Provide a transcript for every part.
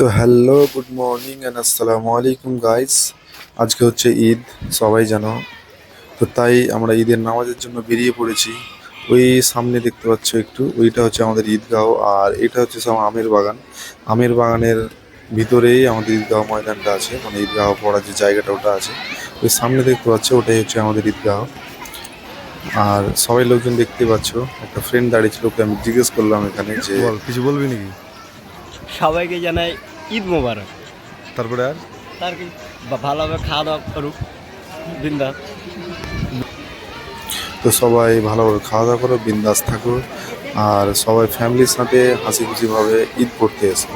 তো hello, good morning and আসসালামু আলাইকুম গাইস। আজকে হচ্ছে ঈদ, সবাই জানো। তো তাই আমরা ঈদের নামাজের জন্য বেরিয়ে পড়েছি। ওই সামনে দেখতে পাচ্ছ একটু, ওইটা হচ্ছে আমাদের ঈদগাহ, আর এটা হচ্ছে সব আমের বাগান। আমের বাগানের ভিতরেই আমাদের ঈদগাহ ময়দানটা আছে, মানে ঈদগাহ পড়ার যে জায়গাটা ওটা আছে। ওই সামনে দেখতে পাচ্ছ, ওটাই হচ্ছে আমাদের ঈদগাহ। আর সবাই লোকজন দেখতে পাচ্ছ। একটা ফ্রেন্ড দাঁড়িয়ে ছিল, ওকে আমি জিজ্ঞেস করলাম এখানে যে বল, কিছু বলবি নাকি? সবাইকে জানাই ঈদ মোবারক। তারপরে আর তার কি ভালোভাবে খাওয়া দাওয়া করুক, বিন্দাস। তো সবাই ভালোভাবে খাওয়া দাওয়া করো, বিন্দাস থাকো, আর সবাই ফ্যামিলির সাথে হাসি খুশিভাবে ঈদ করতে এসো।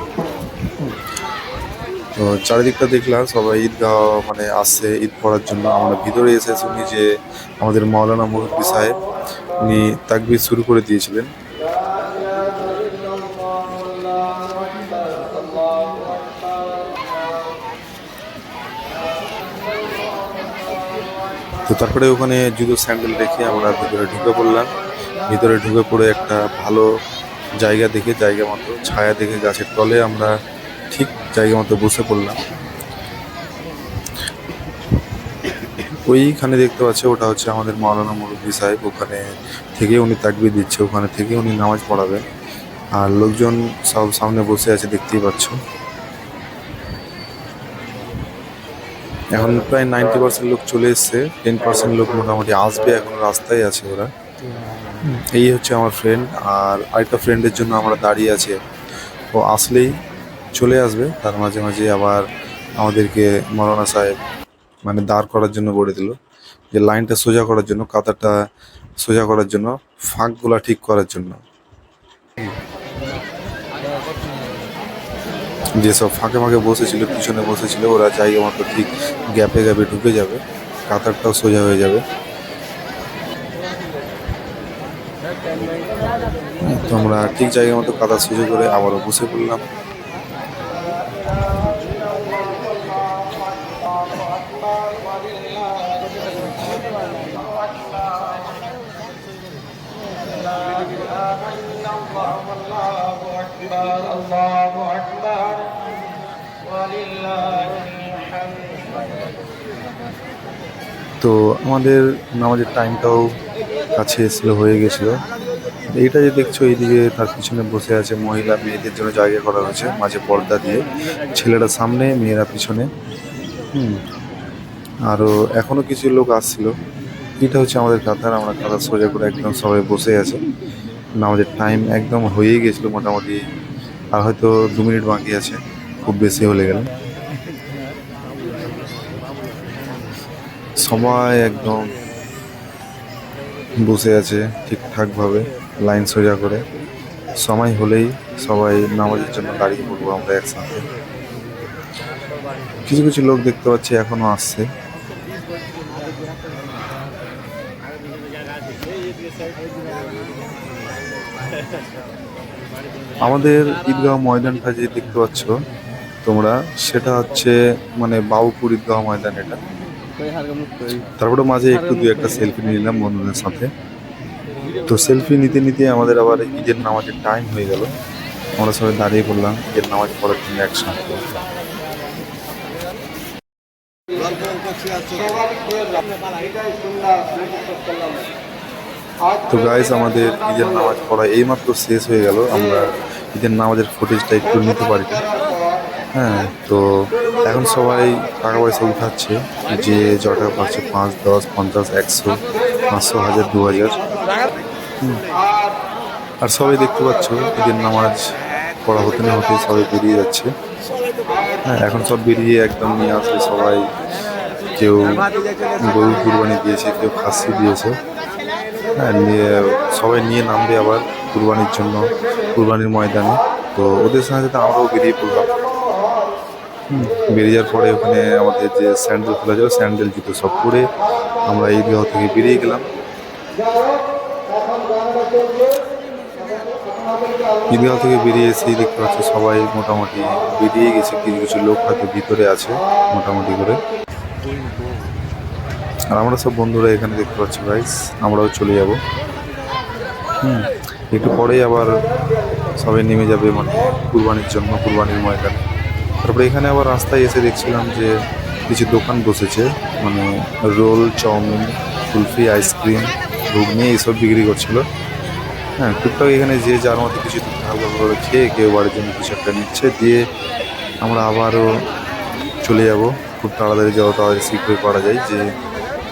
তো চারিদিকটা দেখলাম সবাই ঈদগাহ মানে আসছে ঈদ পড়ার জন্য। আমরা ভিতরে এসে শুনি যে আমাদের মাওলানা মুরব্বী সাহেব উনি তাকবীর শুরু করে দিয়েছিলেন। তো তারপরে ওখানে জুতো স্যান্ডেল রেখে আমরা ভিতরে ঢুকে পড়লাম। ভিতরে ঢুকে পড়ে একটা ভালো জায়গা দেখে, জায়গা মতো ছায়া দেখে গাছের তলে আমরা ঠিক জায়গা মতো বসে পড়লাম। ওইখানে দেখতে পাচ্ছে, ওটা হচ্ছে আমাদের মাওলানা মুরব্বী সাহেব। ওখানে থেকে উনি তাকবীর দিচ্ছে, ওখানে থেকে উনি নামাজ পড়াবেন। আর লোকজন সব সামনে বসে আছে, দেখতেই পাচ্ছ। এখন প্রায় 90% লোক চলে এসছে, 10% লোক মোটামুটি আসবে, এখন রাস্তায় আছে ওরা। এই হচ্ছে আমার ফ্রেন্ড, আর আরেকটা ফ্রেন্ডের জন্য আমরা দাঁড়িয়ে আছি। ও আসলেই চলে আসবে। তার মাঝে মাঝে আবার আমাদেরকে মৌলানা সাহেব মানে দাঁড় করার জন্য বলে দিল, যে লাইনটা সোজা করার জন্য, কাতারটা সোজা করার জন্য, ফাঁকগুলা ঠিক করার জন্য। যেসব ফাঁকে ফাঁকে বসেছিল, পিছনে বসেছিল, ওরা জায়গা মতো ঠিক গ্যাপে গ্যাপে ঢুকে যাবে, কাতারটাও সোজা হয়ে যাবে। তো আমরা ঠিক জায়গা মতো কাতার সোজা করে আবারও বসে পড়লাম। তো আমাদের নামাজের টাইমটাও কাছে এসেছিল, হয়ে গেছিল। এইটা যে দেখছো এইদিকে, তার পিছনে বসে আছে মহিলা, মেয়েদের জন্য জায়গা করা হয়েছে মাঝে পর্দা দিয়ে, ছেলেরা সামনে, মেয়েরা পিছনে। আরও এখনো কিছু লোক আসছিল। এটা হচ্ছে আমাদের কাতার, আমরা কাতার সোজা করে একদম সবাই বসে আছে। নামাজের টাইম একদম হয়েই গেছিলো মোটামুটি, আর হয়তো 2 মিনিট বাকি আছে, খুব বেশি হলে গেলে। সবাই একদম বসে আছে ঠিকঠাকভাবে, লাইন সোজা করে। সময় হলেই সবাই নামাজের জন্য দাঁড়িয়ে পড়বো আমরা একসাথে। কিছু কিছু লোক দেখতে পাচ্ছি এখনো আসছে। আমাদের ঈদগাহ ময়দানটা যে দেখতে পাচ্ছ তোমরা, সেটা হচ্ছে মানে বাবুপুর ঈদগাহ ময়দান এটা। তারপরে মাঝে একটু দু একটা সেলফি নিলাম বন্ধুদের সাথে। তো সেলফি নিতে নিতে আমাদের আবার ঈদের নামাজের টাইম হয়ে গেল। আমরা সবাই দাঁড়িয়ে পড়লাম ঈদের নামাজ পড়ার জন্য একসাথে। তো গাইস, আমাদের ঈদের নামাজ পড়া এইমাত্র শেষ হয়ে গেল। আমরা ঈদের নামাজের ফুটেজটা একটু নিতে পারি না। হ্যাঁ, তো এখন সবাই টাকা পয়সা উঠাচ্ছে, যে য টাকা পাচ্ছে, 5, 10, 50, 100, 500, 1000, 2000। আর সবাই দেখতে পাচ্ছ ঈদের নামাজ পড়া হতে না হতে সবাই বেরিয়ে যাচ্ছে। হ্যাঁ, এখন সব বেরিয়ে একদম নিয়ে আসবে সবাই। কেউ গরু কুরবানি দিয়েছে, কেউ খাসি দিয়েছে। হ্যাঁ, নিয়ে সবাই নিয়ে নামবে আবার কুরবানির জন্য, কুরবানির ময়দানে। তো ওদের সাথে সাথে আমরাও বেরিয়ে পড়লাম। বেরিয়ে যাওয়ার পরে ওখানে আমাদের যে স্যান্ডেল খোলা যাবে, স্যান্ডেল জুতো সব পরে আমরা ঈদগাহ থেকে বেরিয়ে গেলাম। ঈদগাহ থেকে বেরিয়ে এসেই দেখতে পাচ্ছি সবাই মোটামুটি বেরিয়ে গেছে, কিছু কিছু লোক হয়তো ভিতরে আছে মোটামুটি করে। আর আমরা সব বন্ধুরা এখানে দেখতে পাচ্ছি গাইস, আমরাও চলে যাব। একটু পরেই আবার সবাই নেমে যাবে মানে কুরবানির জন্য, কুরবানির ময়দানে। তারপরে এখানে আবার রাস্তায় এসে দেখছিলাম যে কিছু দোকান বসেছে, মানে রোল, চাউমিন, কুলফি, আইসক্রিম, ঘুগনি এইসব বিক্রি করছিল। হ্যাঁ, টুকটাক এখানে যে যার মতো কিছু হালকা করে খেয়ে কেউ বাড়ির জন্য কিছু একটা নিচ্ছে, দিয়ে আমরা আবারও চলে যাব। খুব তাড়াতাড়ি যাওয়া তাড়াতাড়ি শীঘ্রই করা যায়, যে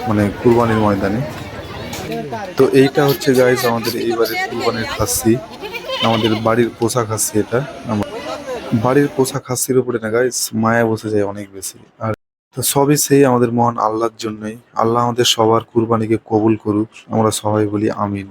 মানে কুরবানির ময়দানে। তো এইটা হচ্ছে গাইস আমাদের এইবারের কুরবানির খাসি, আমাদের বাড়ির পোষা খাসি এটা। বাড়ির পোষা খাসির উপরে না গাইস মায়া বসে যায় অনেক বেশি। আর তো সবই সেই আমাদের মহান আল্লাহর জন্যই। আল্লাহ আমাদের সবার কুরবানিকে কবুল করুক, আমরা সবাই বলি আমিন।